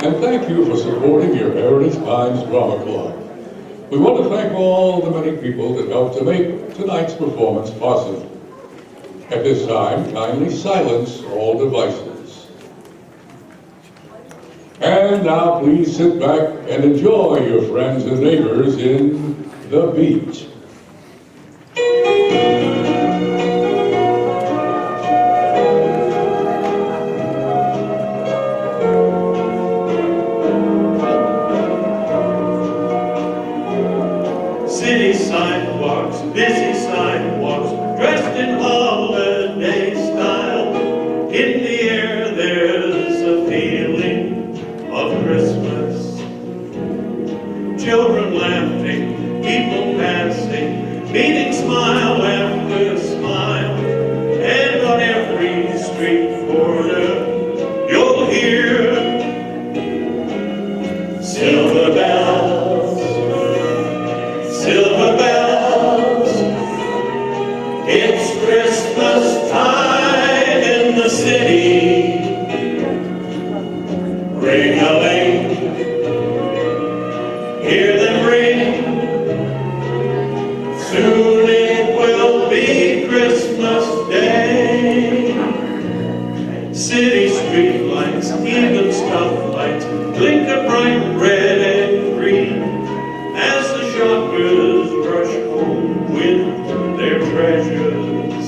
And thank you for supporting your Heritage Times Drama Club. We want to thank all the many people that helped to make tonight's performance possible. At this time, kindly silence all devices. And now please sit back and enjoy your friends and neighbors in The Beach. City sidewalks, busy sidewalks, dressed in holiday style. In the air there's a feeling of Christmas. Children laughing, people passing, meeting smile after smile. And on every street corner you'll hear silver bells, silver bells. It's Christmas time in the city. Ring-a-ling, hear them ring. Soon it will be Christmas Day. City street lights, even stoplights, blink a bright red and green as the shoppers rush home with their treasures.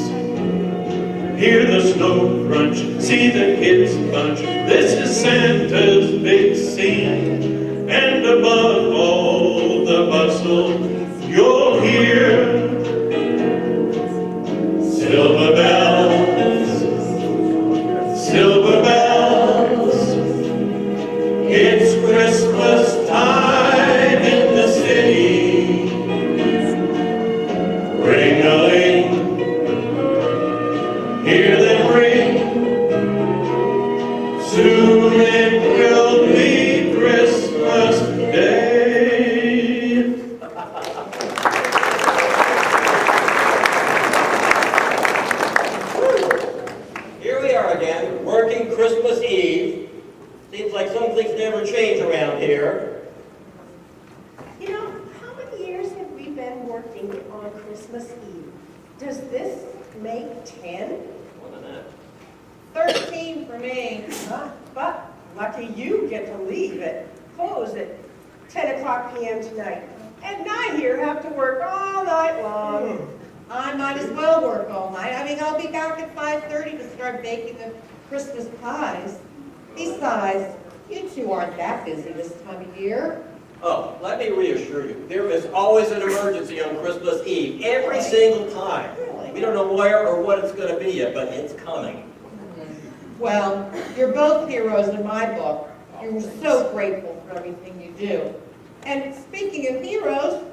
Hear the snow crunch, see the kids bunch. This is Santa's big scene. And above all the bustle, you'll hear silver bells, silver bells. It's Christmas time in the city. Ring-a-ling, hear them ring. Soon it will be Christmas Day. Here we are again, working Christmas Eve. Seems like some things never change around here. You know, how many years have we been working on Christmas Eve? Does this make 10? More than that. 13 for me. But lucky you get to leave at close at 10 o'clock p.m. tonight. And I here have to work all night long. I might as well work all night. I mean, I'll be back at 5:30 to start baking the Christmas pies. Besides, you two aren't that busy this time of year. Oh, let me reassure you, there is always an emergency on Christmas Eve, every single time. Really? We don't know where or what it's going to be yet, but it's coming. Well, you're both heroes in my book. You're so grateful for everything you do. And speaking of heroes,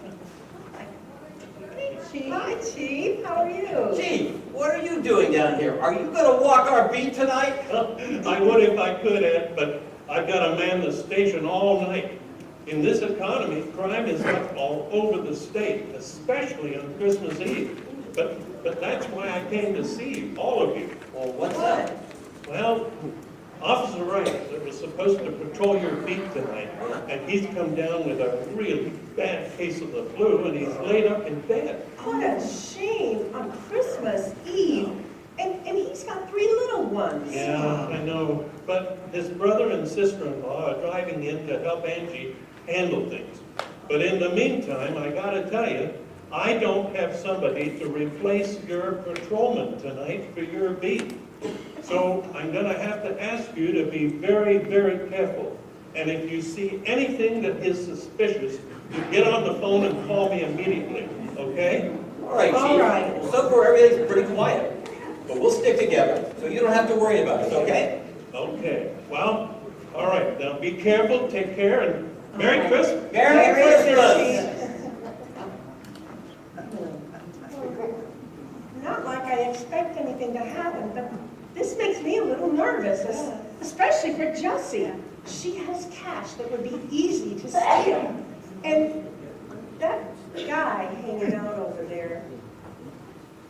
hey, Chief. Hi, Chief. How are you? Chief, what are you doing down here? Are you going to walk our beat tonight? I would if I could, Ed, but I've got to man the station all night. In this economy, crime is up all over the state, especially on Christmas Eve. But that's why I came to see all of you. Well, what's that? Well, Officer Wright that was supposed to patrol your beat tonight, and he's come down with a really bad case of the flu, and he's laid up in bed. What a shame on Christmas Eve. And he's got 3 little ones. Yeah, I know. But his brother and sister-in-law are driving in to help Angie handle things. But in the meantime, I gotta tell you, I don't have somebody to replace your patrolman tonight for your beat. So I'm gonna have to ask you to be very, very careful. And if you see anything that is suspicious, you get on the phone and call me immediately, okay? All right, Chief. All right. So far, everything's pretty quiet. But we'll stick together, so you don't have to worry about us, okay? Okay. Well, all right. Now be careful, take care, and Merry Christmas. Merry Christmas! Not like I expect anything to happen, but this makes me a little nervous, especially for Jessie. She has cash that would be easy to steal. And that guy hanging out over there,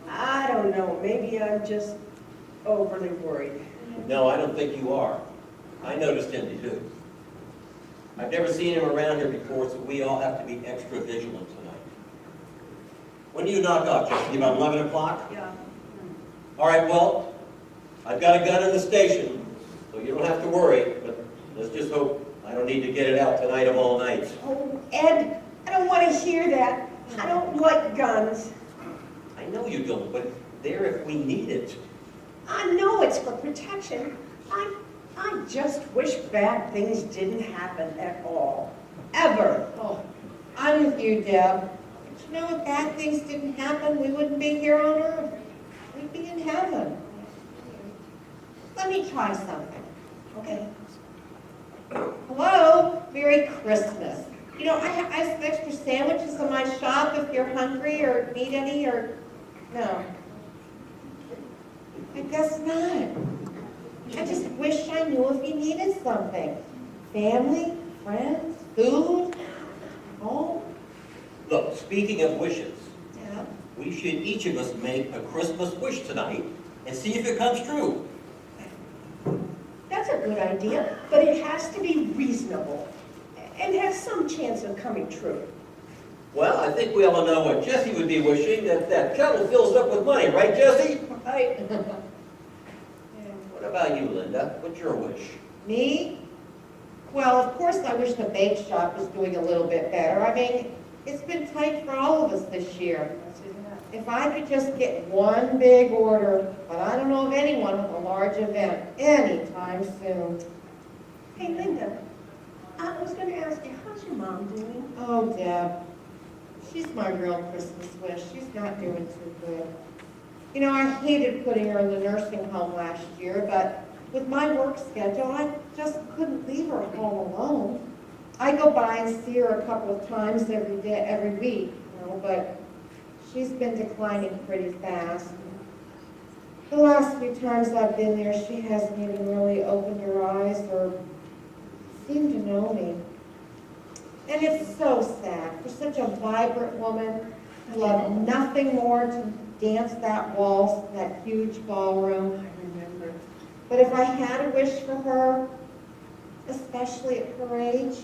I don't know, maybe I'm just overly worried. No, I don't think you are. I noticed him too. I've never seen him around here before, so we all have to be extra vigilant tonight. When do you knock off, Jesse? About 11 o'clock? Yeah. All right, well, I've got a gun in the station, so you don't have to worry, but let's just hope I don't need to get it out tonight of all nights. Oh, Ed, I don't want to hear that. I don't like guns. I know you don't, but it's there if we need it. I know it's for protection. I just wish bad things didn't happen at all. Ever. Oh, I'm with you, Deb. But you know, if bad things didn't happen, we wouldn't be here on Earth. We'd be in heaven. Let me try something. Okay. Hello, Merry Christmas. You know, I have some extra sandwiches in my shop if you're hungry or need any, or no. I guess not. I just wish I knew if you needed something. Family, friends, food, home. Look, speaking of wishes, Yeah. we should each of us make a Christmas wish tonight and see if it comes true. That's a good idea, but it has to be reasonable and have some chance of coming true. Well, I think we all know what Jesse would be wishing, that kettle fills up with money, right, Jesse? Right. What about you, Linda? What's your wish? Me? Well, of course, I wish the bake shop was doing a little bit better. I mean, it's been tight for all of us this year. If I could just get one big order, but I don't know of anyone with a large event anytime soon. Hey, Linda, I was going to ask you, how's your mom doing? Oh, Deb, she's my real Christmas wish. She's not doing too good. You know, I hated putting her in the nursing home last year, but with my work schedule, I just couldn't leave her home alone. I go by and see her a couple of times every week, you know, but she's been declining pretty fast. The last few times I've been there, she hasn't even really opened her eyes or seemed to know me. And it's so sad for such a vibrant woman who loved nothing more to dance that waltz in that huge ballroom. I remember. But if I had a wish for her, especially at her age,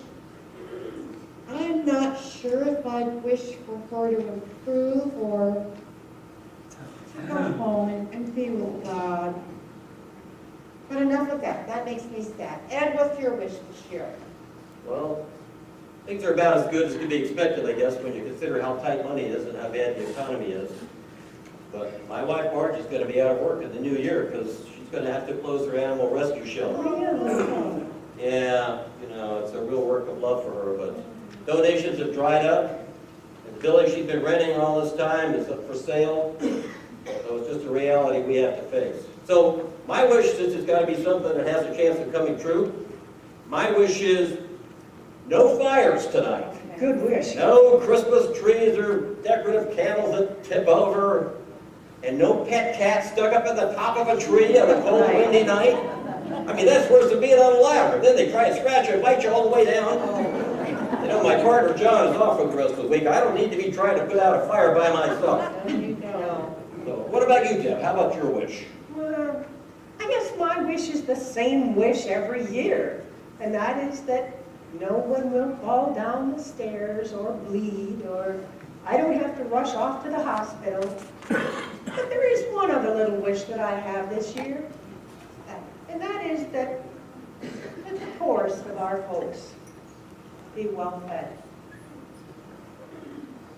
I'm not sure if I'd wish for her to improve or to go home and be with God. But enough of that. That makes me sad. Ed, what's your wish this year? Well, things are about as good as can be expected, I guess, when you consider how tight money is and how bad the economy is. But my wife Marge is going to be out of work in the new year because she's going to have to close her animal rescue shelter. Oh, Yeah, you know, it's a real work of love for her, but donations have dried up. And the building she's been renting all this time is up for sale. So it's just a reality we have to face. So my wish, since it's got to be something that has a chance of coming true, my wish is no fires tonight. good wish. No Christmas trees or decorative candles that tip over, and no pet cat stuck up at the top of a tree on a cold, windy night. I mean, that's worse than being on a ladder. Then they try to scratch you and bite you all the way down. You know, my partner John is off for the rest of the week. I don't need to be trying to put out a fire by myself. No, you don't. So, what about you, Jeff? How about your wish? Well, I guess my wish is the same wish every year, and that is that no one will fall down the stairs or bleed, or I don't have to rush off to the hospital. But there is one other little wish that I have this year, and that is that the poorest of our folks be well fed.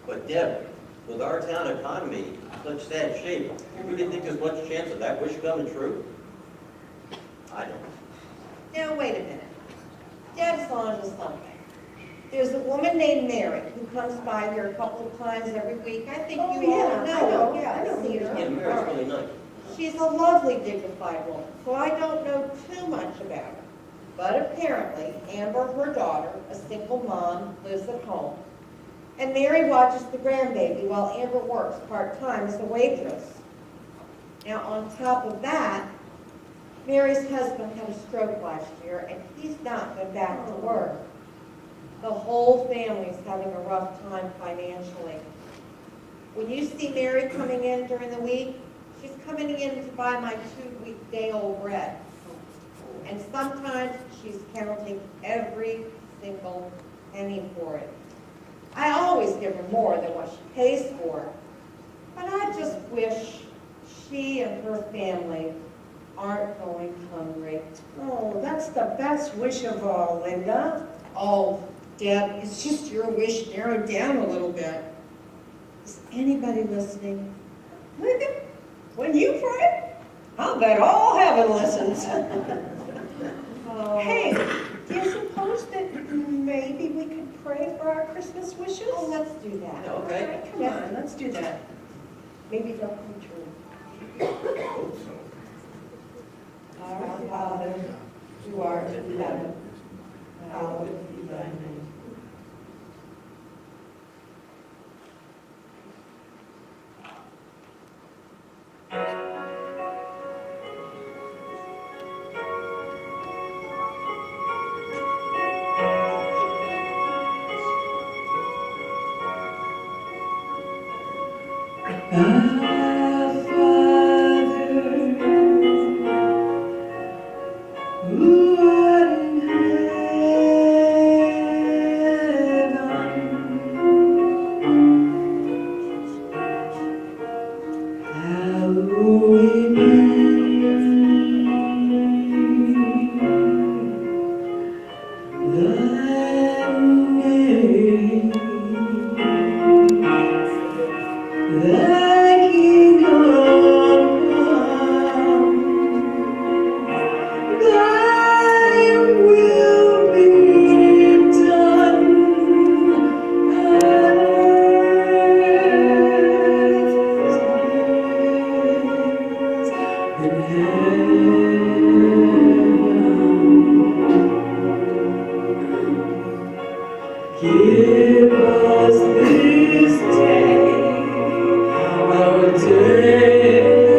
But Deb, with our town economy in such sad shape, you really think there's much chance of that wish coming true? I don't. Now, wait a minute. Deb's on to something. There's a woman named Mary who comes by here a couple of times every week. I think you all I know. know, yeah, I know See her. her. Yeah, Mary's really nice. She's a lovely, dignified woman, so I don't know too much about her. But apparently, Amber, her daughter, a single mom, lives at home. And Mary watches the grandbaby while Amber works part-time as a waitress. Now, on top of that, Mary's husband had a stroke last year, and he's not been back to work. The whole family's having a rough time financially. When you see Mary coming in during the week, she's coming in to buy my 2-week day-old bread. And sometimes she's counting every single penny for it. I always give her more than what she pays for. But I just wish she and her family aren't going hungry. Oh, that's the best wish of all, Linda. Oh, Deb, it's just your wish narrowed down a little bit. Is anybody listening? Linda, when you pray, I'll bet all heaven listens. Oh. Hey, do you suppose that maybe we could pray for our Christmas wishes? Oh, let's do that. All Okay. right, come on, let's do that. Maybe they'll come true. Our Father, who art in heaven, hallowed be thy name. Our Father, who art in heaven, hallowed be thy name. Thy kingdom come, thy will be done on earth as in heaven. Give us this day our daily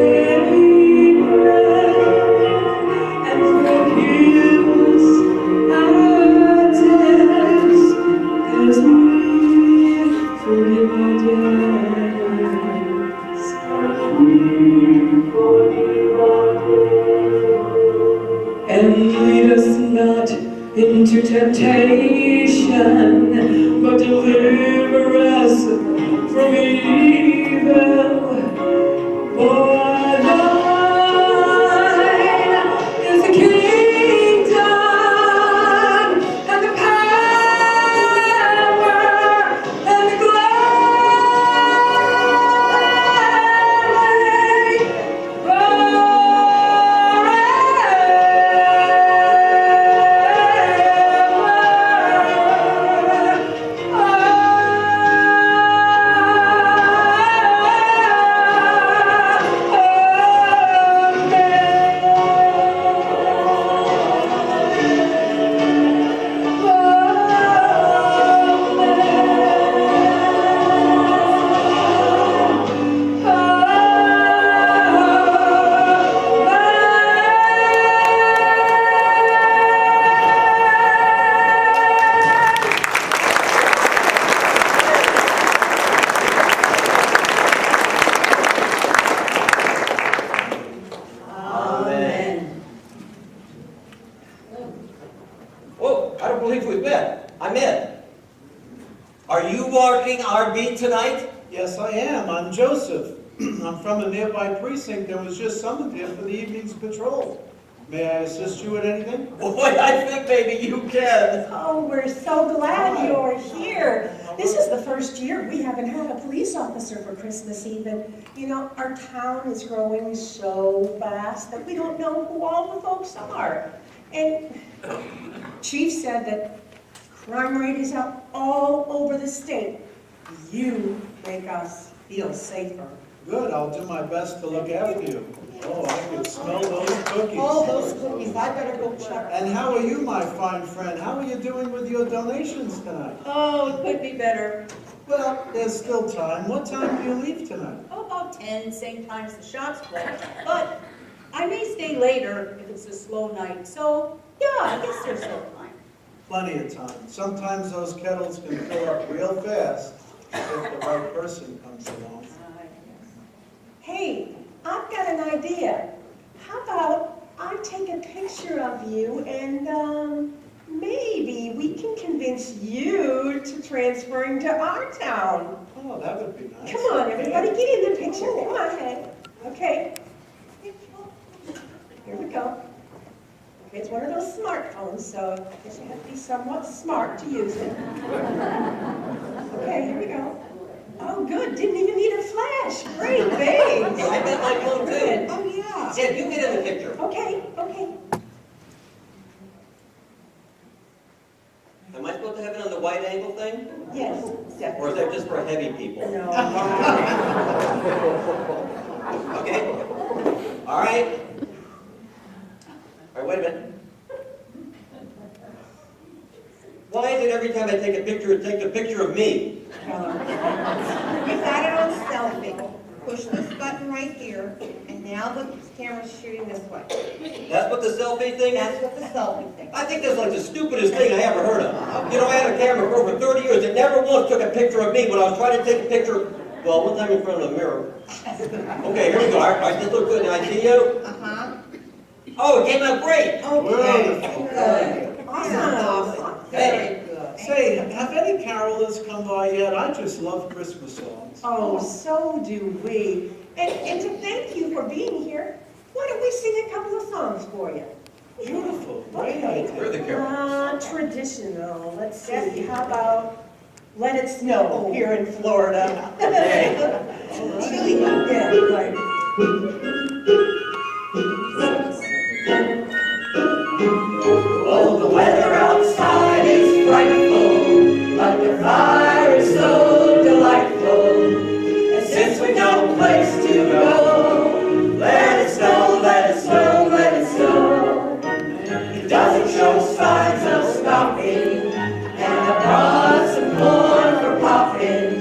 bread, and forgive us our debts, as we forgive our debtors. We forgive our debtors. And lead us not into temptation, but deliver us from evil. For thine is the kingdom and the power and the glory Amen. Whoa, I don't believe we've met. I'm in. Are you marking our beat tonight? Yes, I am. I'm Joseph. I'm from a nearby precinct that was just summoned here for the evening's patrol. May I assist you with anything? Boy, I think maybe you can. Oh, we're so glad you're here. This is the first year we haven't had a police officer for Christmas Eve, and you know, our town is growing so fast that we don't know who all the folks are. And Chief said that crime rate is up all over the state. You make us feel safer. Good, I'll do my best to look after you. Oh, I can smell those cookies. All those cookies, I better go check. And how are you, my fine friend? How are you doing with your donations tonight? Oh, it could be better. Well, there's still time. What time do you leave tonight? Oh, about 10, same time as the shops close. But I may stay later if it's a slow night. So, yeah, I guess there's still time. Plenty of time. Sometimes those kettles can fill up real fast if the right person comes along. Hey, I've got an idea. How about I take a picture of you and maybe we can convince convince you to transferring to our town. Oh, that would be nice. Come on, everybody, get in the picture. Come on. Okay. Here we go. Okay, it's one of those smartphones, so I guess you have to be somewhat smart to use it. Okay, here we go. Oh, good. Didn't even need a flash. Great, thanks. I got my phone too. Oh, yeah. Yeah, you get in the picture. Okay, okay. Am I supposed to have it on the wide angle thing? Yes, Or definitely. is that just for heavy people? No. Okay. All right. All right, wait a minute. Why is it every time I take a picture, it takes a picture of me? You got it on selfie. Push this button right here, and now the camera's shooting this way. That's what the selfie thing That's is? what the selfie thing is. I think that's like the stupidest thing I ever heard of. You know, I had a camera for over 30 years. It never once took a picture of me when I was trying to take a picture, well, one time in front of a mirror. Okay, here we go. All right, this looks good. Now I see you. Uh-huh. Oh, it came out great. Okay. Good. Awesome. Hey. Say, have any carolers come by yet? I just love Christmas songs. Oh, so do we. And to thank you for being here, why don't we sing a couple of songs for you? Beautiful, great Where are idea. the cameras? Traditional. Let's see. How about Let It Snow here in Florida? Okay. Yeah, right. Oh, the weather outside is frightful, but the fire is so delightful. And since we've no place to go, let it snow, let it snow, let it snow. It doesn't show signs of stopping, and I brought some corn for popping.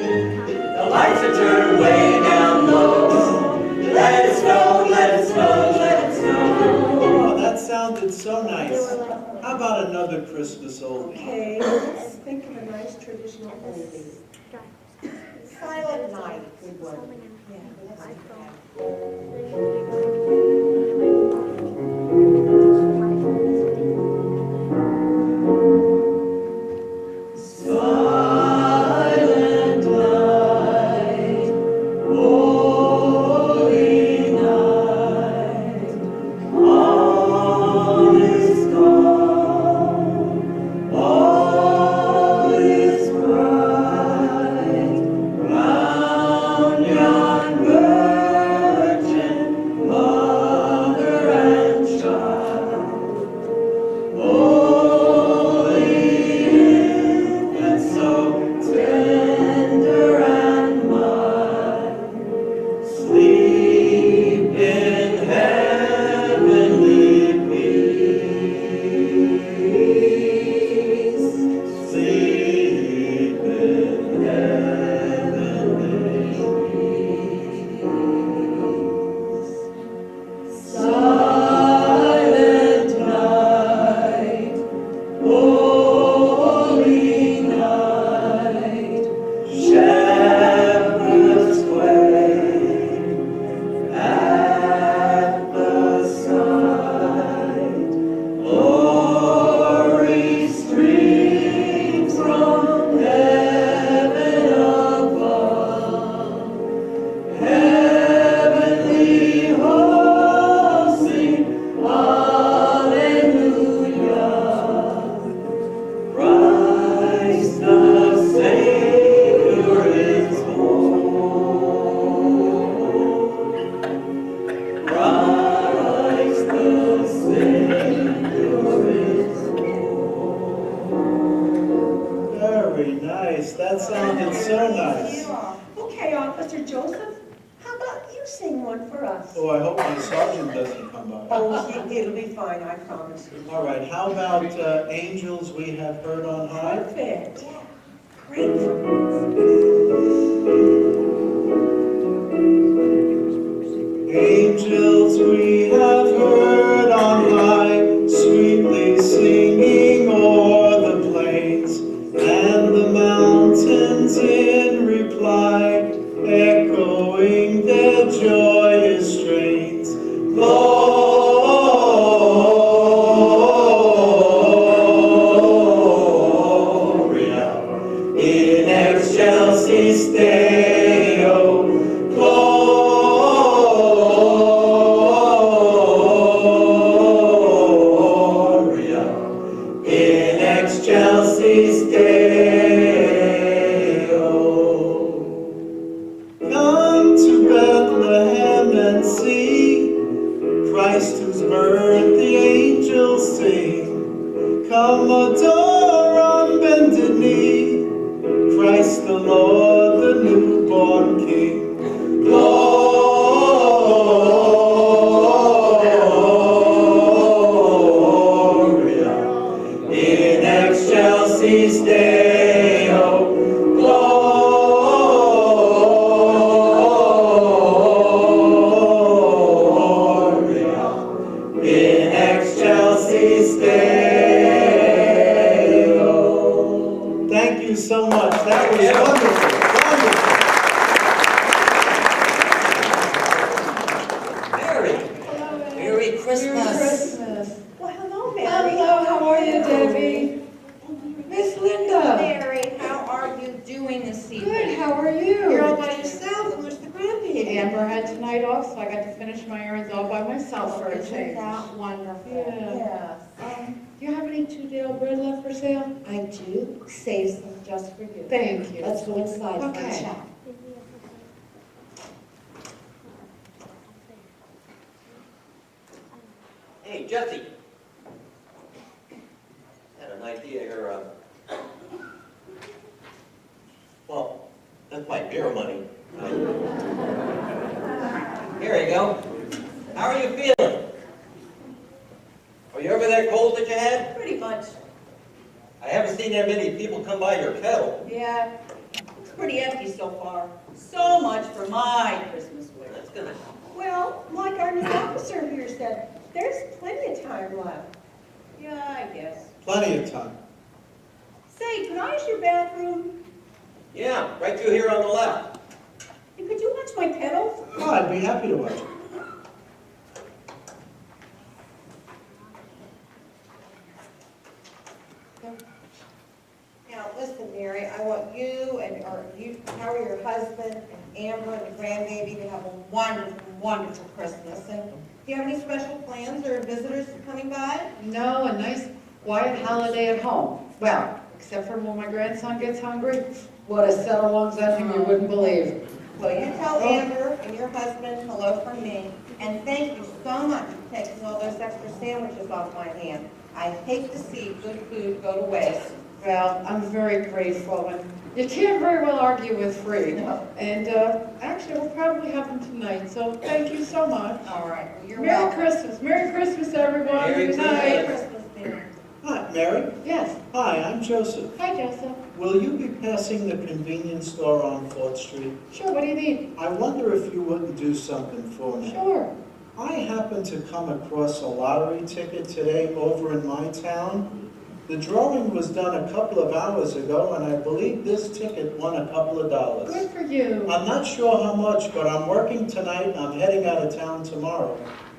The lights are turned way down low. Let it snow, let it snow, let it snow. Oh, that sounded so nice. How about another Christmas oldie? Okay, let's think of a nice traditional oldie. Silent Night. Good one. Silent night, holy night, all is calm, all is bright, round yon virgin mother and child. Holy infant, so tender and mild, sleep in heavenly peace. Sleep in heavenly peace. Silent night, holy night, shepherds quake at the sight. Glory streams from heaven above. Heavenly hosts sing hallelujah. Christ the Savior is born. Christ the Savior is born. Very nice. That sounded so nice. Okay, Officer Joseph, how about you sing one for us? Oh, I hope my sergeant doesn't come by. Oh, it'll be fine, I promise you. All right, how about Angels We Have Heard on High? Perfect. Great. Angels we have heard on high, sweetly singing o'er the plains, and the mountains in reply, echoing their joyous strains. Lord, excelsis Deo. Come to Bethlehem and see Christ whose birth the angels sing. Come adore on bended knee, Christ the Lord, the newborn King. Gloria in excelsis Deo. Gloria in excelsis Deo. Thank you so much. That was wonderful. Wonderful. Merry Christmas. Well, hello, Mary. Hello, how are you, Debbie? Miss Linda. Mary, how are you doing this evening? Good, how are you? You're all by yourself, and where's the grandbaby? Amber had tonight off, so I got to finish my errands all by myself for a Isn't change. that wonderful? Yeah. Yes. Do you have any two-day bread left for sale? I do save some just for you. Thank you. Let's go inside for a Okay. chat. Hey, Jesse. Had an idea here. Well, that's my beer money. Here you go. How are you feeling? Are you over that cold that you had? Pretty much. I haven't seen that many people come by your kettle. Yeah, it's pretty empty so far. So much for my Christmas wish. That's gonna. Well, like our new officer here said, there's plenty of time left. Yeah, I guess. Plenty of time. Say, could I use your bathroom? Yeah, right through here on the left. And could you watch my pedals? Oh, I'd be happy to watch it. Now, listen, Mary, I want you and Harry, your husband, and Amber and the grandbaby to have a wonderful, wonderful Christmas. And do you have any special plans or visitors coming by? No, a nice quiet holiday at home. Well, except for when my grandson gets hungry. What a set-alongs ending you wouldn't believe. Well, you tell Amber and your husband hello from me. And thank you so much for taking all those extra sandwiches off my hand. I hate to see good food go to waste. Well, I'm very grateful, and you can't very well argue with free. No. And actually, we'll probably have them tonight, so thank you so much. All right, well, you're Merry welcome. Christmas. Merry Christmas, everyone. Merry Good Merry night. Christmas, Mary. Hi, Mary. Yes. Hi, I'm Joseph. Hi, Joseph. Will you be passing the convenience store on 4th Street? Sure, what do you need? I wonder if you wouldn't do something for me. Sure. I happened to come across a lottery ticket today over in my town. The drawing was done a couple of hours ago, and I believe this ticket won a couple of dollars. Good for you. I'm not sure how much, but I'm working tonight and I'm heading out of town tomorrow.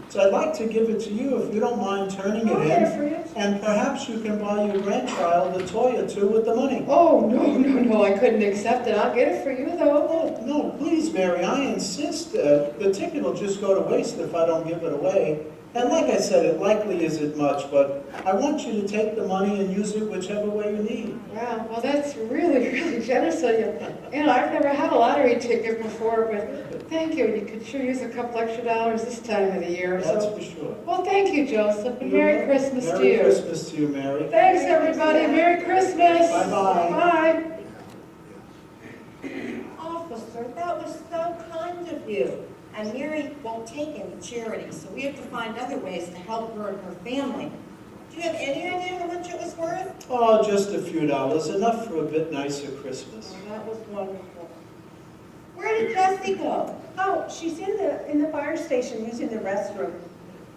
So I'd like to give it to you if you don't mind turning I'll it get it in. for you. And perhaps you can buy your grandchild a toy or two with the money. Oh, no, I couldn't accept it. I'll get it for you, though. Oh, no, please, Mary, I insist. The ticket will just go to waste if I don't give it away. And like I said, it likely isn't much, but I want you to take the money and use it whichever way you need. Wow, well, that's really, really generous of you. You know, I've never had a lottery ticket before, but thank you. You could sure use a couple extra dollars this time of the year. That's So, for sure. well, thank you, Joseph, and Merry Christmas to Merry you. Christmas to you, Mary. Thanks, everybody. Merry Christmas. Bye-bye. Bye. Officer, that was so kind of you. And Mary won't take any charity, so we have to find other ways to help her and her family. Do you have any idea how much it was worth? Oh, just a few dollars, enough for a bit nicer Christmas. Oh, that was wonderful. Where did Jessie go? Oh, she's in the fire station using the restroom.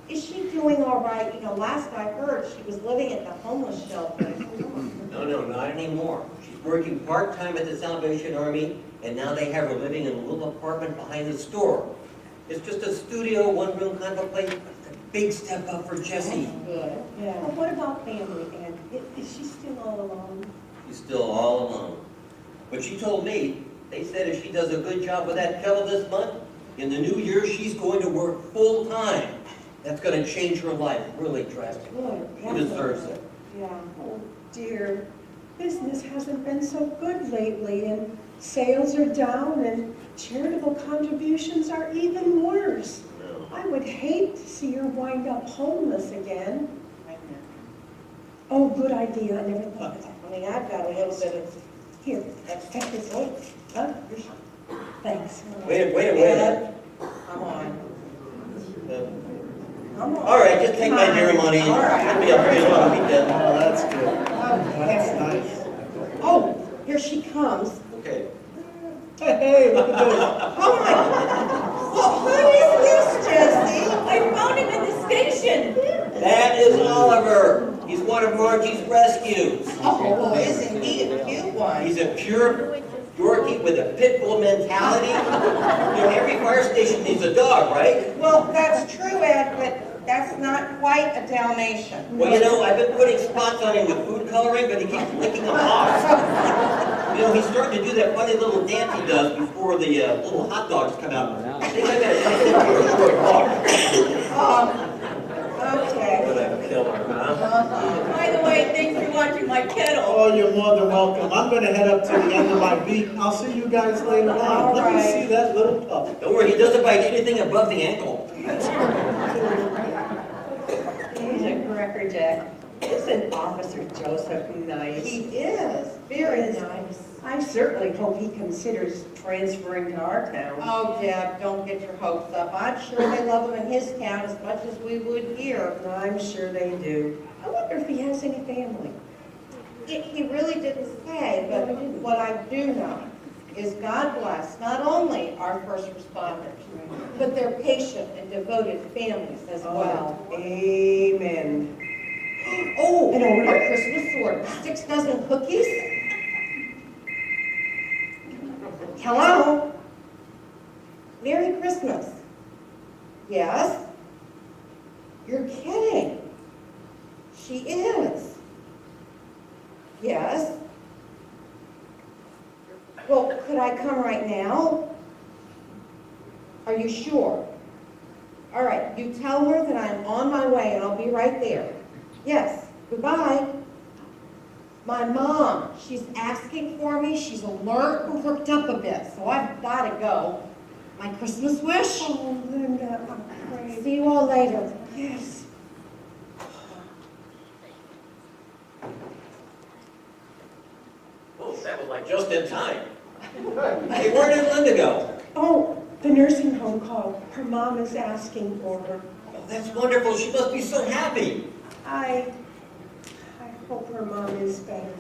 Is she doing all right? You know, last I heard, she was living at the homeless shelter. No, not anymore. She's working part-time at the Salvation Army, and now they have her living in a little apartment behind the store. It's just a studio, one-room kind of a place. It's a big step up for Jessie. Good. Yeah. Well, what about family, Ann? Is she still all alone? She's still all alone. But she told me, they said if she does a good job with that kettle this month, in the new year, she's going to work full-time. That's going to change her life really drastically. Good. She deserves it. Yeah. dear, business hasn't been so good lately, and sales are down, and charitable contributions are even worse. I would hate to see her wind up homeless again. Oh, good idea, I never thought of that. I mean, I've got a little bit of, Here, take this one. Huh? Thanks. Wait a minute. come on. All right, just take my dear money. All right. Let me up here, I'll be dead. Oh, that's good. That's nice. Oh, here she comes. Okay. Hey, look at this. Oh my, well, who is this, Jessie? I found him at the station. That is Oliver. He's one of Margie's rescues. Oh, well, isn't he a cute one? He's a pure Yorkie with a pit bull mentality. You know, every fire station needs a dog, right? Well, that's true, Ed, but that's not quite a Dalmatian. Well, you know, I've been putting spots on him with food coloring, but he keeps licking them off. You know, he's starting to do that funny little dance he does before the little hot dogs come out. I think I gotta take him for a short walk. Okay. What a killer, huh? By the way, thanks for watching my kettle. Oh, you're more than welcome. I'm gonna head up to the end of my beat. I'll see you guys later on. All Let me right. see that little pup. Don't worry, he doesn't bite anything above the ankle. He's a crackerjack. Isn't Officer Joseph nice? He is, very nice. I certainly hope he considers transferring to our town. Oh, Deb, don't get your hopes up. I'm sure they love him in his town as much as we would here. I'm sure they do. I wonder if he has any family. He really didn't say, but what I do know is God bless not only our first responders, but their patient and devoted families as well. Amen. Oh, and a Christmas sword, 6 dozen cookies. Hello? Merry Christmas. Yes? You're kidding. She is. Yes? Well, could I come right now? Are you sure? All right, you tell her that I'm on my way and I'll be right there. Yes, goodbye. My mom, she's asking for me. She's alert and worked up a bit, so I've got to go. My Christmas wish? Oh, Linda, I'm afraid. See you all later. Yes. Oh, that was like just in time. Hey, where did Linda go? Oh, the nursing home called. Her mom is asking for her. Oh, that's wonderful. She must be so happy. I hope her mom is better.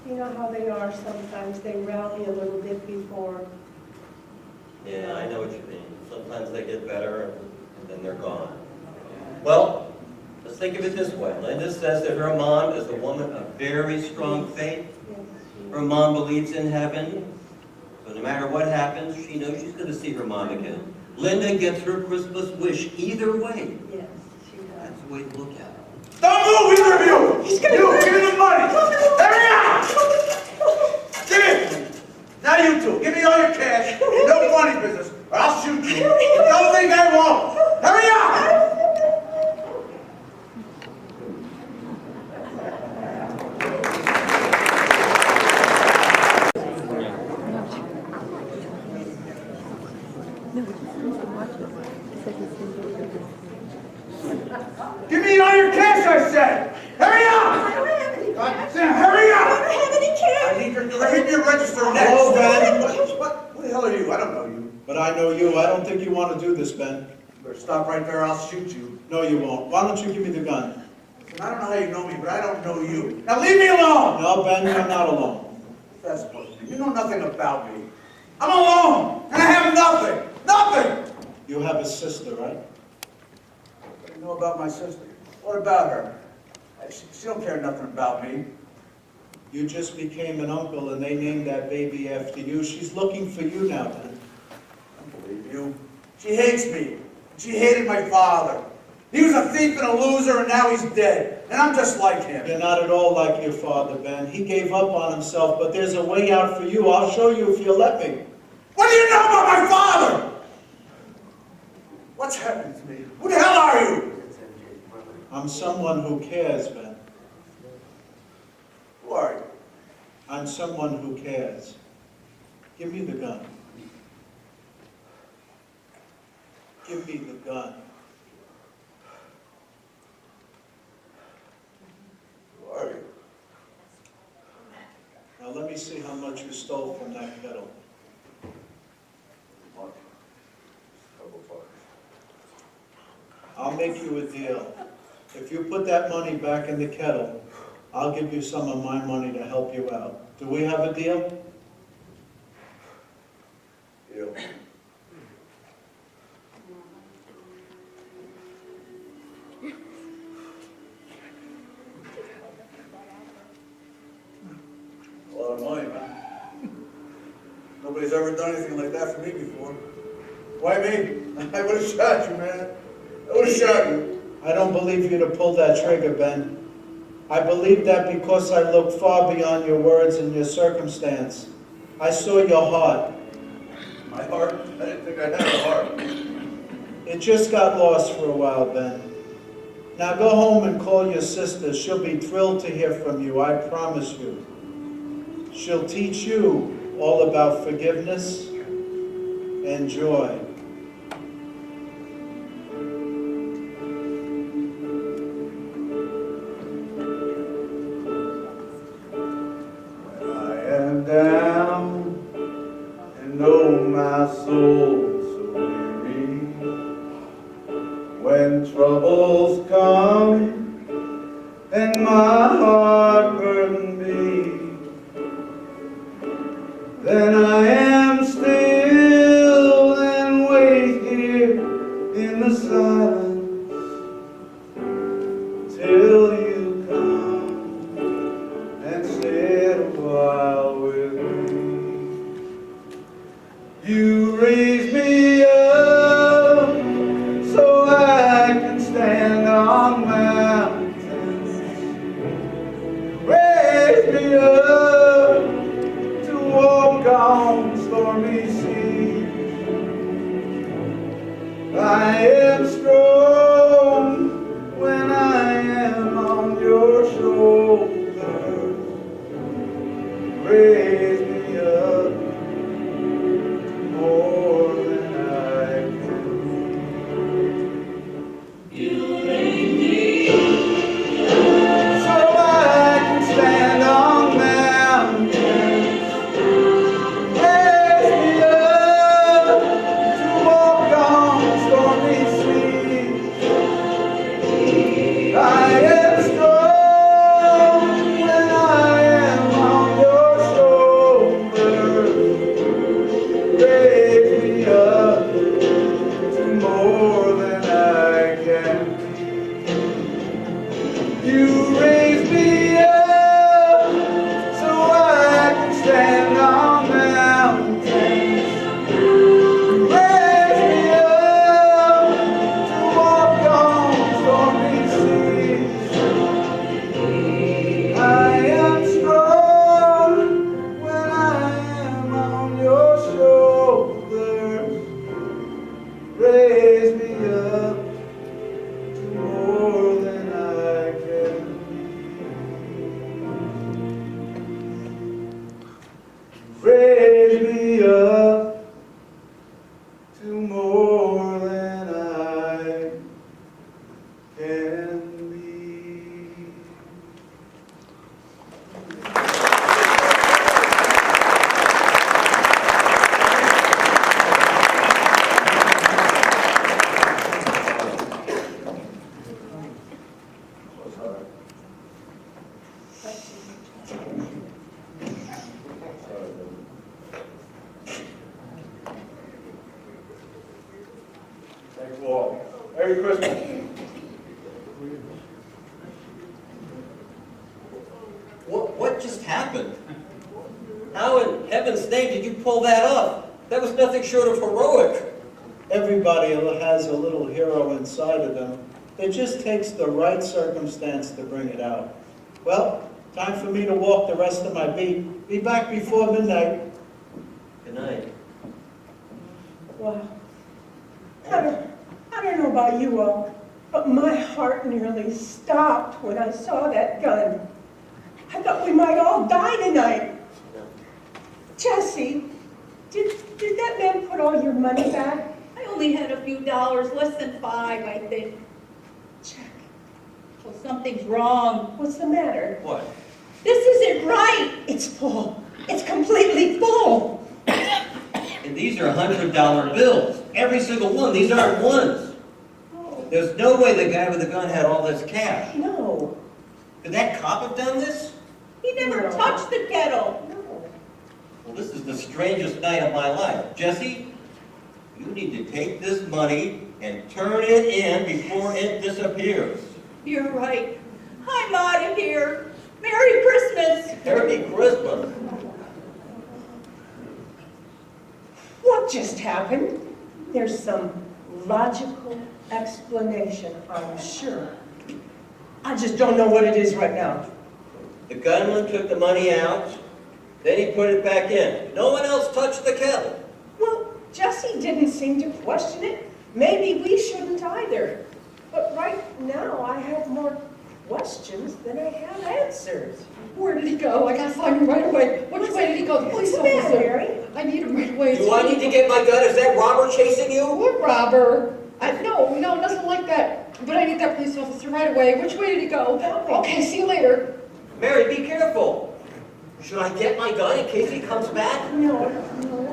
You know how they are sometimes. They rally a little bit before. Yeah, I know what you mean. Sometimes they get better and then they're gone. Well, let's think of it this way. Linda says that her mom is a woman of very strong faith. Her mom believes in heaven. So no matter what happens, she knows she's going to see her mom again. Linda gets her Christmas wish either way. Yes, she does. That's the way to look at it. Don't move, either of you! You, give me the money! Hurry up! Give it! Now you two, give me all your cash. No funny business, or I'll shoot you. Don't think I won't. Hurry up! Give me all your cash, I said! Hurry up! I don't have any cash. Hurry up! I don't have any cash. I need your register next. Hello, Ben. What the hell are you? I don't know you. But I know you. I don't think you want to do this, Ben. You better stop right there, I'll shoot you. No, you won't. Why don't you give me the gun? I don't know how you know me, but I don't know you. Now leave me alone! No, Ben, you're not alone. That's supposed to be. You know nothing about me. I'm alone, and I have nothing. Nothing! You have a sister, right? What do you know about my sister? What about her? She don't care nothing about me. You just became an uncle and they named that baby after you. She's looking for you now, Ben. I don't believe you. She hates me. She hated my father. He was a thief and a loser, and now he's dead. And I'm just like him. You're not at all like your father, Ben. He gave up on himself, but there's a way out for you. I'll show you if you'll let me. What do you know about my father? What's happening to me? Who the hell are you? I'm someone who cares, Ben. I'm someone who cares. Give me the gun. Give me the gun. Who are you? Now let me see how much you stole from that kettle. Money. Couple bucks. I'll make you a deal. If you put that money back in the kettle, I'll give you some of my money to help you out. Do we have a deal? You. A lot of money, man. Nobody's ever done anything like that for me before. Why me? I would have shot you, man. I would have shot you. I don't believe you to pull that trigger, Ben. I believe that because I look far beyond your words and your circumstance. I saw your heart. My heart? I didn't think I had a heart. It just got lost for a while, Ben. Now go home and call your sister. She'll be thrilled to hear from you, I promise you. She'll teach you all about forgiveness and joy. When I am down and know my soul so weary, when troubles come and my heart burden be, then I am still and wait here in the silence till you come and stay a while with me. You raise me up so I can stand on mountains. Raise me up to walk on stormy seas. I am strong when I am on your shoulders. Raise me up to more than I can. So I can stand on mountains. Raise me up to walk on stormy seas. I am strong when I am on your shoulders. Raise me up to more than I can be. You raise me up so I can stand on mountains. Raise me up to walk on stormy seas. I am strong when I am on your shoulders. Raise me up to more than I can be. Raise me up to more than I can be. Thank you all. Merry Christmas. What just happened? How in heaven's name did you pull that off? That was nothing short of heroic. Everybody has a little hero inside of them. It just takes the right circumstance to bring it out. Well, time for me to walk the rest of my beat. Be back before midnight. Good night. Wow. I don't know about you all, but my heart nearly stopped when I saw that gun. I thought we might all die tonight. Jesse, did that man put all your money back? I only had a few dollars, less than 5, I think. Jack, Well, something's wrong. what's the matter? What? This isn't right. It's full. It's completely full. And these are $100 bills. Every single one. These aren't ones. There's no way the guy with the gun had all this cash. No. Could that cop have done this? He never No. touched the kettle. No. Well, this is the strangest night of my life. Jesse, you need to take this money and turn it in before it disappears. You're right. I'm out of here. Merry Christmas. Merry Christmas. What just happened? There's some logical explanation, I'm sure. I just don't know what it is right now. The gunman took the money out, then he put it back in. No one else touched the kettle. Well, Jesse didn't seem to question it. Maybe we shouldn't either. But right now, I have more questions than I have answers. Where did he go? I gotta find him right away. Which way did he go? The police What's the matter, officer. Mary? I need him right away. Do I need to get my gun? Is that robber chasing you? What robber? No, nothing like that. But I need that police officer right away. Which way did he go? Okay, see you later. Mary, be careful. Should I get my gun in case he comes back? No,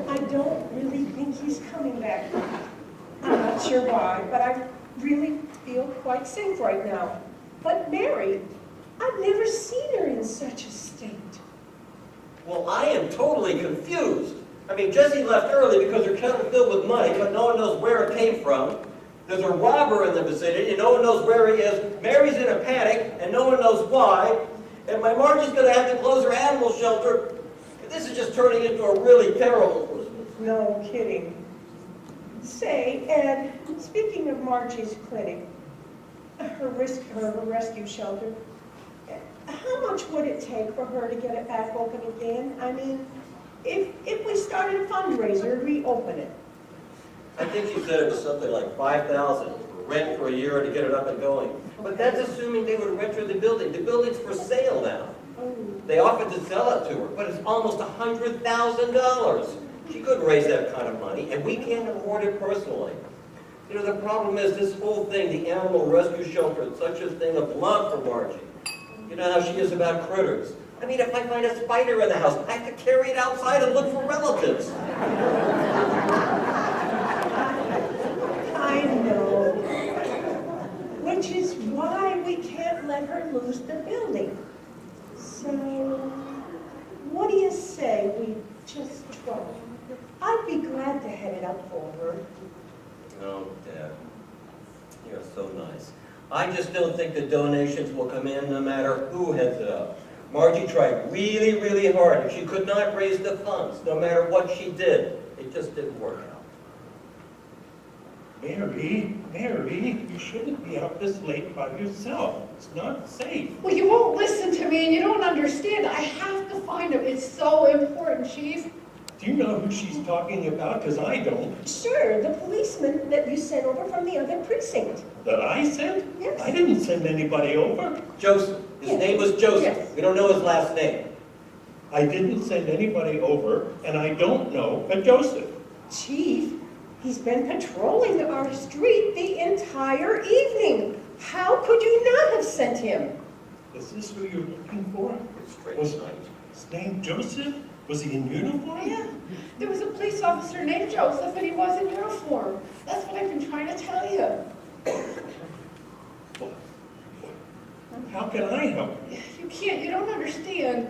I don't really think he's coming back. I'm not sure why, but I really feel quite safe right now. But Mary, I've never seen her in such a state. Well, I am totally confused. I mean, Jessie left early because her kettle filled with money, but no one knows where it came from. There's a robber in the vicinity, and no one knows where he is. Mary's in a panic, and no one knows why. And my Margie's going to have to close her animal shelter. This is just turning into a really terrible Christmas. No kidding. Say, Ed, speaking of Margie's clinic, her rescue shelter, how much would it take for her to get it back open again? I mean, if we started a fundraiser, reopen it. I think she said it was something like $5,000 rent for a year to get it up and going. But that's assuming they would rent her the building. The building's for sale now. They offered to sell it to her, but it's almost $100,000. She couldn't raise that kind of money, and we can't afford it personally. You know, the problem is this whole thing, the animal rescue shelter, it's such a thing of love for Margie. You know how she is about critters. I mean, if I find a spider in the house, I have to carry it outside and look for relatives. I know. Which is why we can't let her lose the building. So, what do you say we just try? I'd be glad to head it up for her. Oh, Dad, you're so nice. I just don't think the donations will come in no matter who heads it up. Margie tried really, really hard, and she could not raise the funds, no matter what she did. It just didn't work out. Mary, you shouldn't be out this late by yourself. It's not safe. Well, you won't listen to me and you don't understand. I have to find him. It's so important, Chief. Do you know who she's talking about? Because I don't. Sure, the policeman that you sent over from the other precinct. That I sent? Yes. I didn't send anybody over. Joseph. His Yes. name was Joseph. Yes. We don't know his last name. I didn't send anybody over, and I don't know a Joseph. Chief, he's been patrolling our street the entire evening. How could you not have sent him? Is this who you're looking for? It's straight Was tonight. his name Joseph? Was he in uniform? Yeah, there was a police officer named Joseph and he was in uniform. That's what I've been trying to tell you. How can I help? You can't, you don't understand.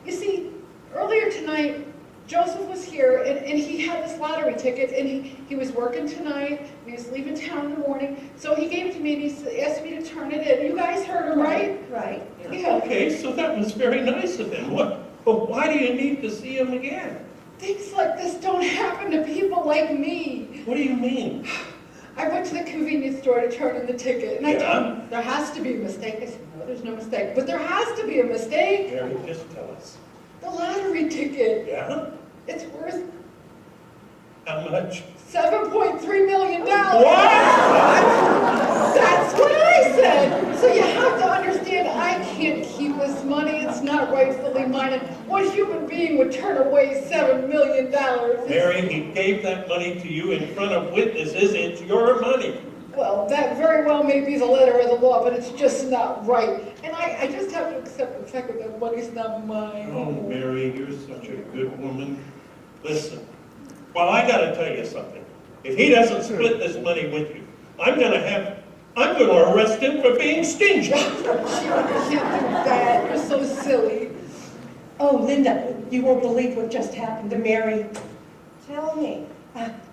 You see, earlier tonight, Joseph was here and he had this lottery ticket and he was working tonight and he was leaving town in the morning. So he gave it to me and he asked me to turn it in. You guys heard him, right? Right. Yeah. Okay, so that was very nice of him. But why do you need to see him again? Things like this don't happen to people like me. What do you mean? I went to the convenience store to turn in the ticket, and I Yeah? told them, there has to be a mistake. They said, no, there's no mistake. But there has to be a mistake. Mary, just tell us. The lottery ticket, Yeah? it's worth How much? $7.3 million. What? That's what I said. So you have to understand, I can't keep it this money, it's not rightfully mine. And what human being would turn away $7 million? Mary, he gave that money to you in front of witnesses. It's your money. Well, that very well may be the letter of the law, but it's just not right. And I just have to accept the fact that that money's not mine. Oh, Mary, you're such a good woman. Listen, well, I gotta tell you something. If he doesn't split this money with you, I'm gonna arrest him for being stingy. You can't do that. You're so silly. Oh, Linda, you won't believe what just happened to Mary. Tell me.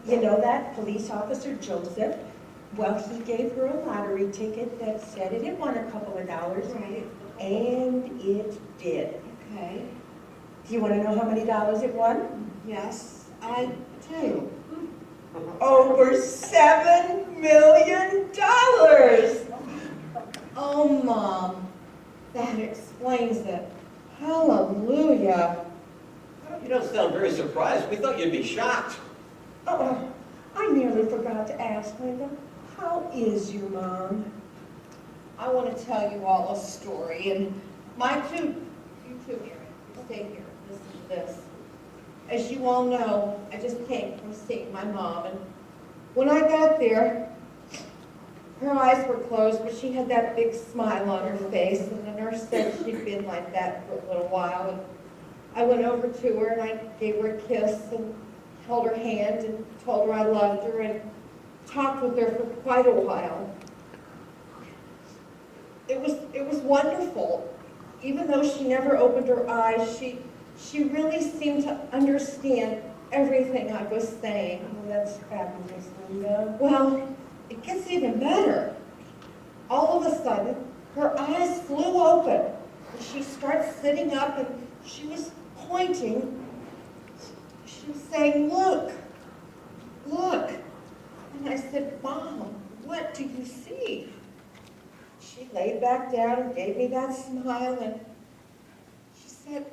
You know that police officer, Joseph? Well, he gave her a lottery ticket that said it had won a couple of dollars. Right. And it did. Okay. Do you want to know how many dollars it won? Yes, I do. Over $7 million. Oh, Mom, that explains it. Hallelujah. You don't sound very surprised. We thought you'd be shocked. Oh, I nearly forgot to ask, Linda. How is your mom? I want to tell you all a story, and you too, Mary, stay here, listen to this. As you all know, I just came from seeing my mom, and when I got there, her eyes were closed, but she had that big smile on her face, and the nurse said she'd been like that for a little while. And I went over to her, and I gave her a kiss, and held her hand, and told her I loved her, and talked with her for quite a while. It was wonderful. Even though she never opened her eyes, she really seemed to understand everything I was saying. Oh, that's fabulous, Linda. Well, it gets even better. All of a sudden, her eyes flew open. And she starts sitting up, and she was pointing. She was saying, "Look, look." And I said, "Mom, what do you see?" She laid back down and gave me that smile, and she said,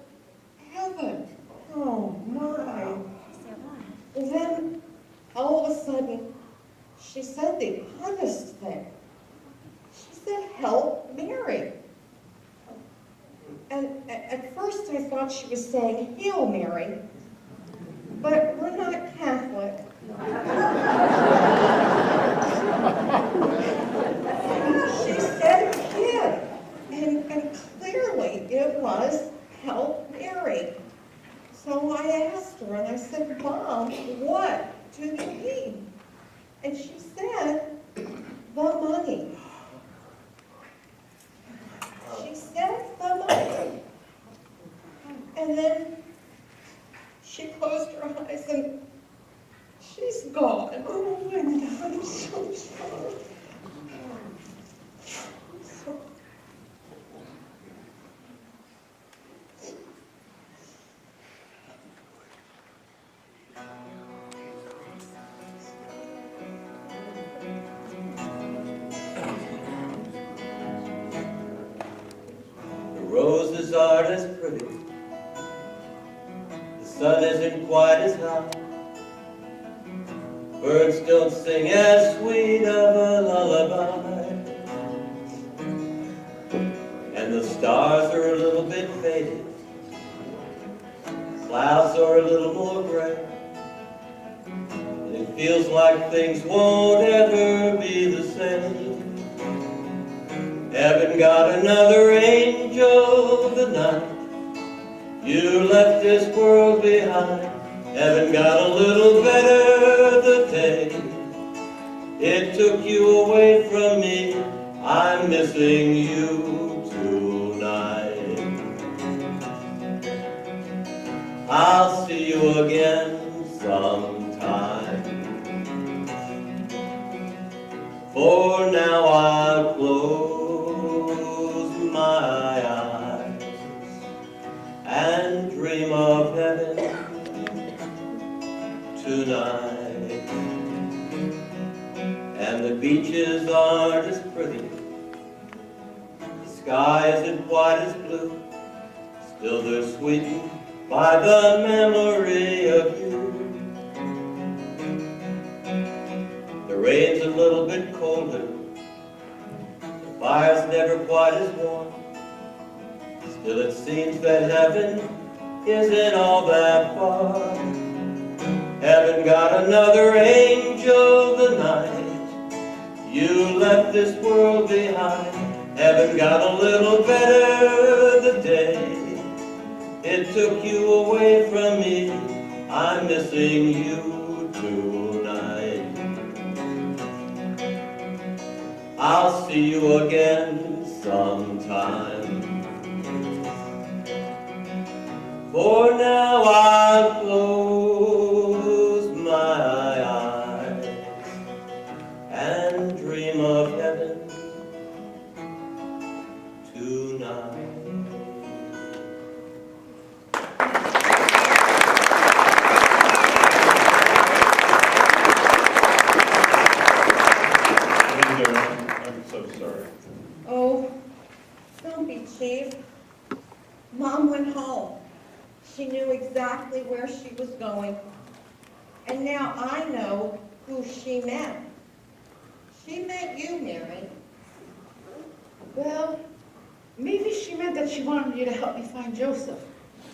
"Heaven." Oh, my. And then, all of a sudden, she said the oddest thing. She said, "Help Mary." And at first I thought she was saying, "Hail Mary," but we're not Catholic. She said "kid," and clearly it was "Help Mary." So I asked her, and I said, "Mom, what do you mean?" And she said, "The money." She said, "The money." And then she closed her eyes, and she's gone. Oh, Linda, I'm so sorry. The roses aren't as pretty. The sun isn't quite as hot. Birds don't sing as sweet of a lullaby. And the stars are a little bit faded. Clouds are a little more gray. And it feels like things won't ever be the same. Heaven got another angel tonight. You left this world behind. Heaven got a little better the day it took you away from me. I'm missing you tonight. I'll see you again sometime. For now I'll close my eyes and dream of heaven tonight. And the beaches aren't as pretty, the sky isn't quite as blue, still they're sweetened by the memory of you. The rain's a little bit colder, the fire's never quite as warm, Still it seems that heaven isn't all that far. Heaven got another angel tonight. You left this world behind. Heaven got a little better the day it took you away from me. I'm missing you tonight. I'll see you again sometime. For now I'll close my eyes and dream of heaven tonight. Linda, I'm so sorry. Oh, don't be, Chief. Mom went home. She knew exactly where she was going. And now I know who she meant. She meant you, Mary. Well, maybe she meant that she wanted you to help me find Joseph.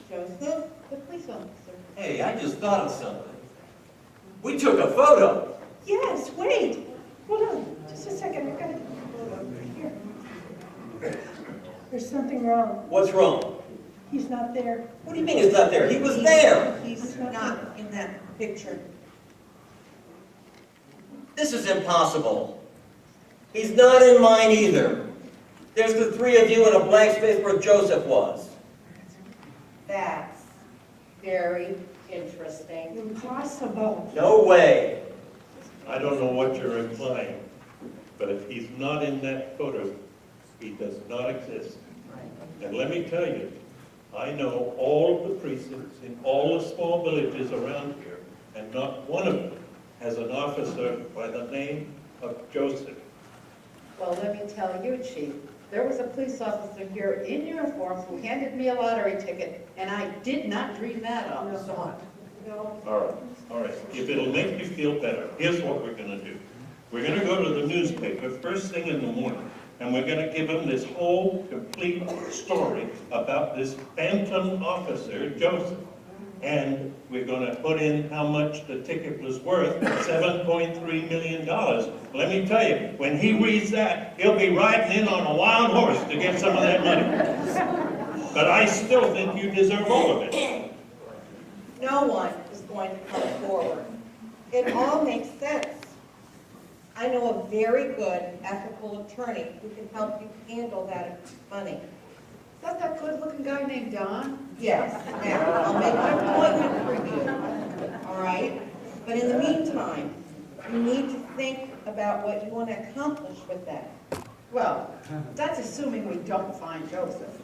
Joseph, the police officer. Hey, I just thought of something. We took a photo. Yes, wait. Hold on, just a second. I've got to hold on here. There's something wrong. What's wrong? He's not there. What do you mean he's not there? He was there. He's not in that picture. This is impossible. He's not in mine either. There's the three of you in a blank space where Joseph was. That's very interesting. Impossible. No way. I don't know what you're implying, but if he's not in that photo, he does not exist. And let me tell you, I know all of the precincts in all the small villages around here, and not one of them has an officer by the name of Joseph. Well, let me tell you, Chief, there was a police officer here in uniform who handed me a lottery ticket, and I did not dream that up. No. All right, if it'll make you feel better, here's what we're gonna do. We're gonna go to the newspaper first thing in the morning, and we're gonna give them this whole complete story about this phantom officer, Joseph. And we're gonna put in how much the ticket was worth, $7.3 million. Let me tell you, when he reads that, he'll be riding in on a wild horse to get some of that money. But I still think you deserve all of it. No one is going to come forward. It all makes sense. I know a very good ethical attorney who can help you handle that money. Is that good-looking guy named Don? Yes, now, I'll make an appointment for you, all right? But in the meantime, you need to think about what you want to accomplish with that. Well, that's assuming we don't find Joseph.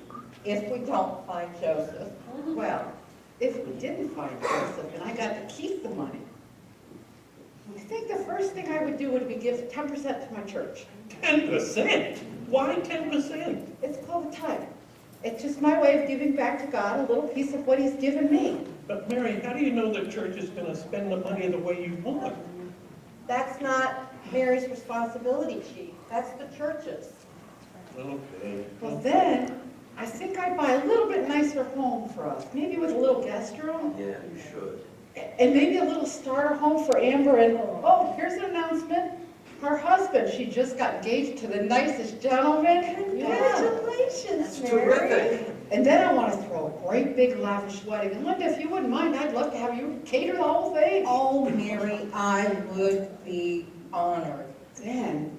If we don't find Joseph, Well, if we didn't find Joseph and I got to keep the money, I think the first thing I would do would be give 10% to my church. 10%? Why 10%? It's called a tithe. It's just my way of giving back to God a little piece of what He's given me. But Mary, how do you know the church is gonna spend the money the way you want? that's not Mary's responsibility, Chief. That's the church's. Okay. Well, then, I think I'd buy a little bit nicer home for us, maybe with a little guest room, Yeah, you should. and maybe a little starter home for Amber, and, oh, here's an announcement. Her husband, she just got engaged to the nicest gentleman. Congratulations, That's terrific. And then I want to throw a great big lavish wedding. And Linda, if you wouldn't mind, I'd love to have you cater the whole thing. Oh, Mary, I would be honored. Then,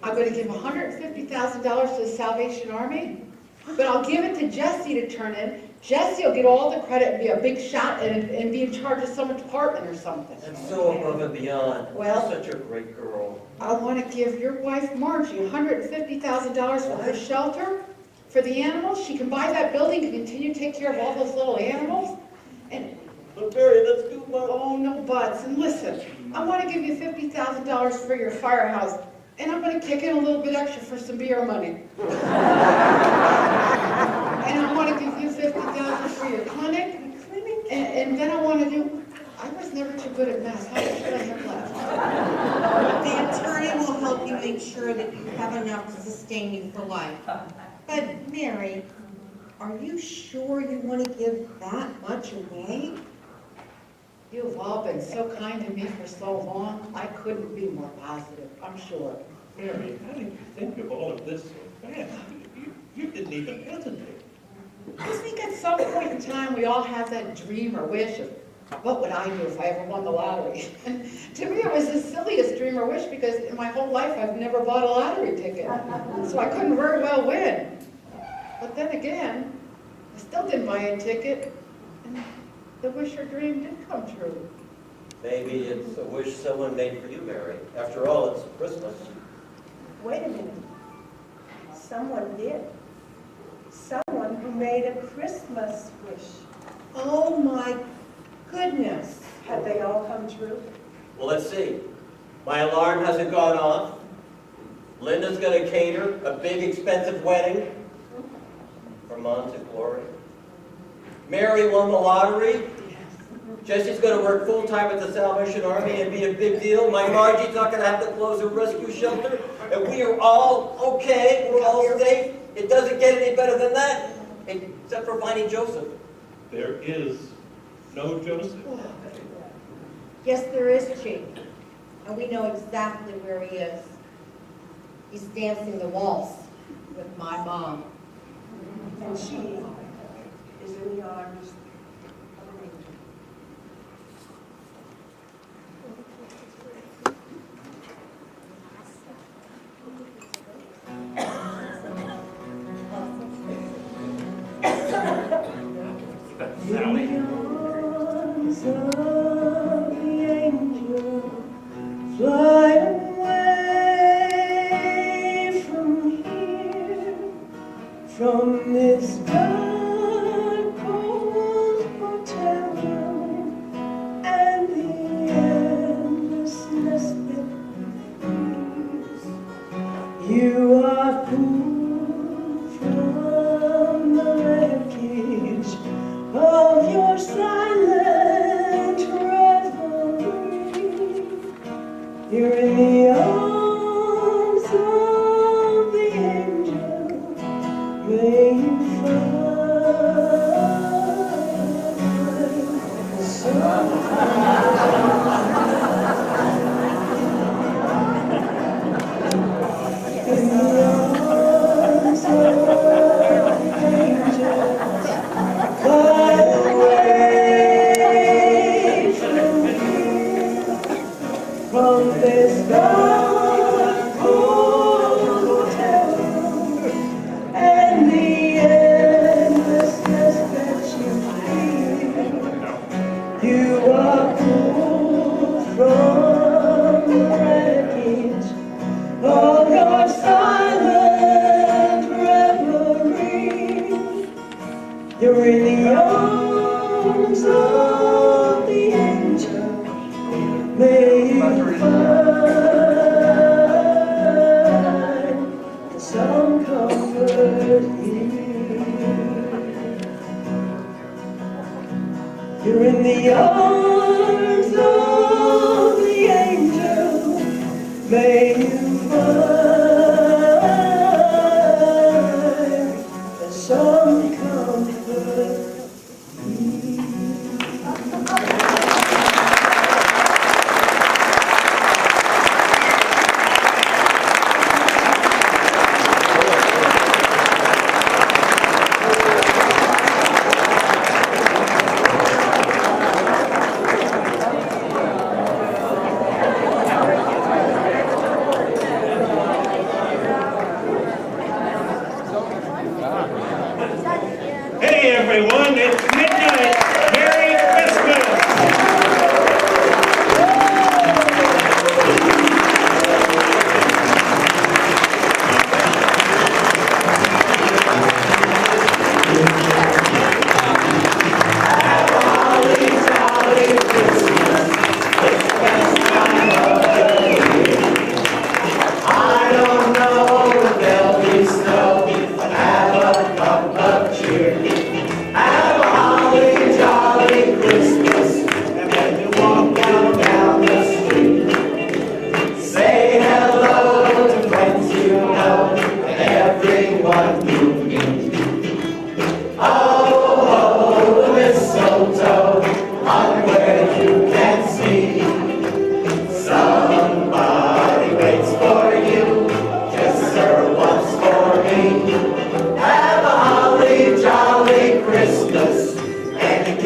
I'm going to give $150,000 to the Salvation Army, but I'll give it to Jesse to turn in. Jesse will get all the credit and be a big shot and be in charge of some department or something. That's so above and beyond. Well- You're such a great girl. I want to give your wife Margie $150,000 for her shelter, for the animals. She can buy that building and continue to take care of all those little animals. And, But Mary, that's too much. oh, no buts. And listen, I want to give you $50,000 for your firehouse, and I'm going to kick in a little bit extra for some beer money. And I want to give you $50,000 for your clinic, and then I want to do, I was never too good at math. How much should I have left? The attorney will help you make sure that you have enough to sustain you for life. But Mary, Are you sure you want to give that much away? You've all been so kind to me for so long, I couldn't be more positive, I'm sure. Mary, how did you think of all of this so fast? You didn't even hesitate. I think at some point in time, we all have that dream or wish of, what would I do if I ever won the lottery? To me, it was the silliest dream or wish because in my whole life, I've never bought a lottery ticket. So I couldn't very well win. But then again, I still didn't buy a ticket, and the wish or dream did come true. Maybe it's a wish someone made for you, Mary. After all, it's Christmas. Wait a minute. Someone did. Someone who made a Christmas wish. Oh my goodness. Have they all come true? Well, let's see. My alarm hasn't gone off. Linda's gonna cater a big, expensive wedding for Mom's and Glory. Mary won the lottery. Jesse's gonna work full-time at the Salvation Army and be a big deal. My Margie's not gonna have to close her rescue shelter. And we are all okay, we're all safe. It doesn't get any better than that, except for finding Joseph. There is no Joseph. Yes, there is, Chief. And we know exactly where he is. He's dancing the waltz with my mom. And she is in the arms of an angel. Fly away from here, from this dark, cold hotel room, and the endlessness that frees. You are pulled from the wreckage of your silent revelry. You're in the arms of the angel. May you find in the arms of the angels. Fly away from this dark, cold hotel room and the endlessness that you feel. You are pulled from the wreckage of your silent reverie. You're in the arms of the angel. May you find some comfort here. You're in the arms of the angel. May you find some comfort here.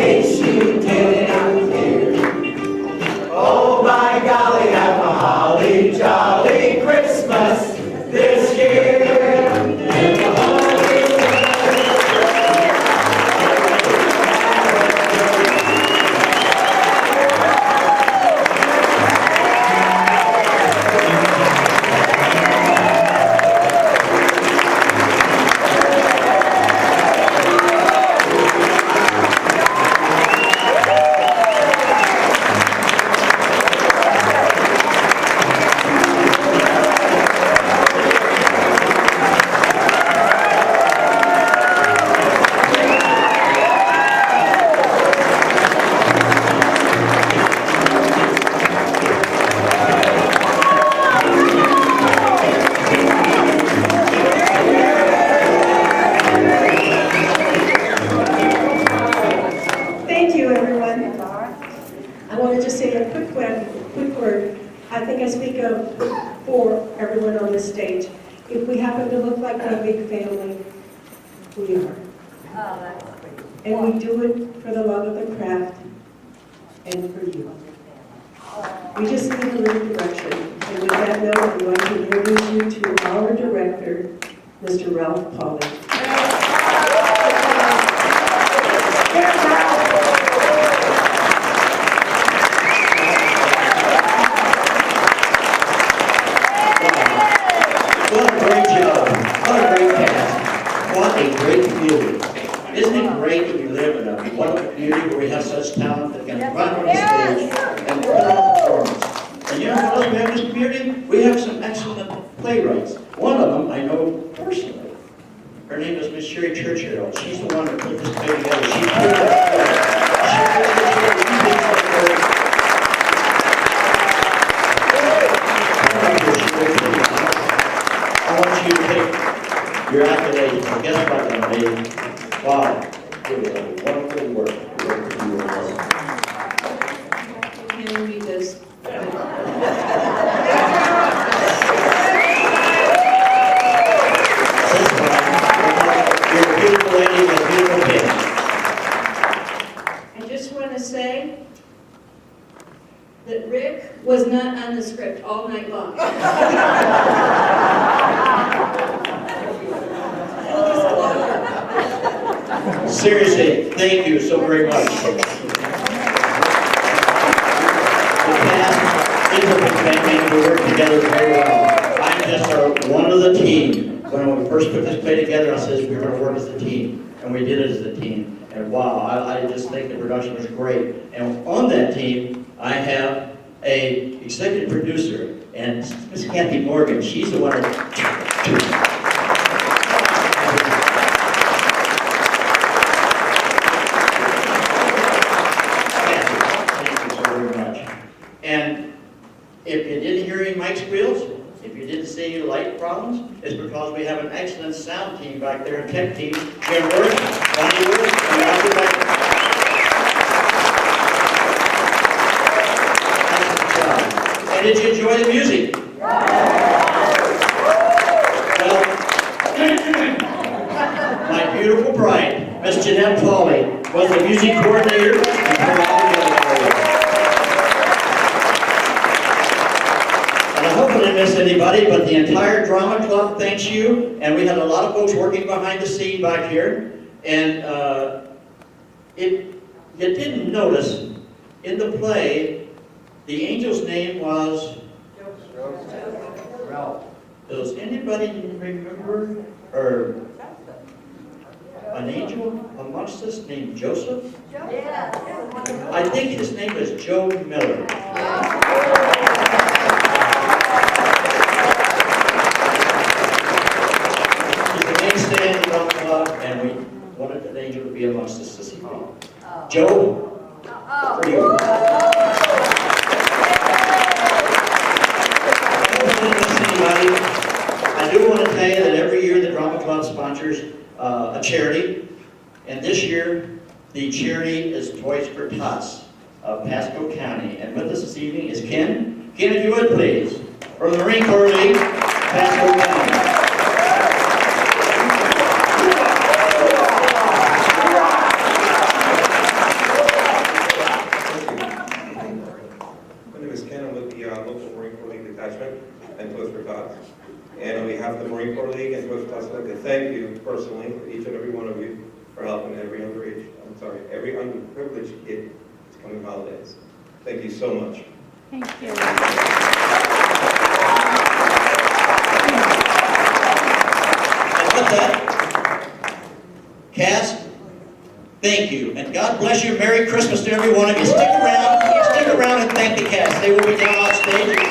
case you didn't hear. Oh by golly, have a holly jolly Christmas this year. And the holly Thank you, everyone. I want to just say a quick word. I think I speak for everyone on this stage. If we happen to look like a big family, we are. And we do it for the love of the craft and for you. We just need a little direction. And with that note, I'd like to introduce you to our director, Mr. Ralph Pauly. What a great job. What a great cast. What a great community. Isn't it great that we live in a wonderful community where we have such talent that can run on the stage and put on a performance? And you know what else we have in this community? We have some excellent playwrights. One of them I know personally. Her name is Miss Sherry Churchill. She's the one that put this play together. She put it I want you to take your accolades and guess what, young lady? Wow, it was a wonderful work. Can you read this? You're a beautiful lady with a beautiful kid. I just want to say that Rick was not on the script all night long. Seriously, thank you so very much. The cast is a big family. We work together very well. I'm just one of the team. When we first put this play together, I said we were going to work as a team, and we did it as a team. And wow, I just think the production was great. And on that team, I have a executive producer, and Miss Kathy Morgan. She's the one that. And if you didn't hear any mic squeals, if you didn't see any light problems, it's because we have an excellent sound team back there, and tech team. Jim Worth, Bonnie Worth, and Roger Becker. And did you enjoy the music? Well, my beautiful bride, Miss Jeanette Pauly, was the music coordinator and put all together for you. And I hope I didn't miss anybody, but the entire drama club thanks you, and we had a lot of folks working behind the scene back here, and you didn't notice in the play, the angel's name was Ralph. Does anybody remember, or an angel amongst us named Joseph? I think his name is Joe Miller. He's the mainstay in the drama club, and we wanted an angel to be amongst us this evening. Joe, for you. I do want to tell you that every year the Drama Club sponsors a charity, and this year the charity is Toys for Tots of Pasco County. And with us this evening is Ken. Ken, if you would please, from the Marine Corps League, Pasco County. underprivileged kid this coming holidays. Thank you so much. Thank you. And with that, cast, thank you. And God bless you. Merry Christmas to every one of you. Stick around and thank the cast. They will be down on stage.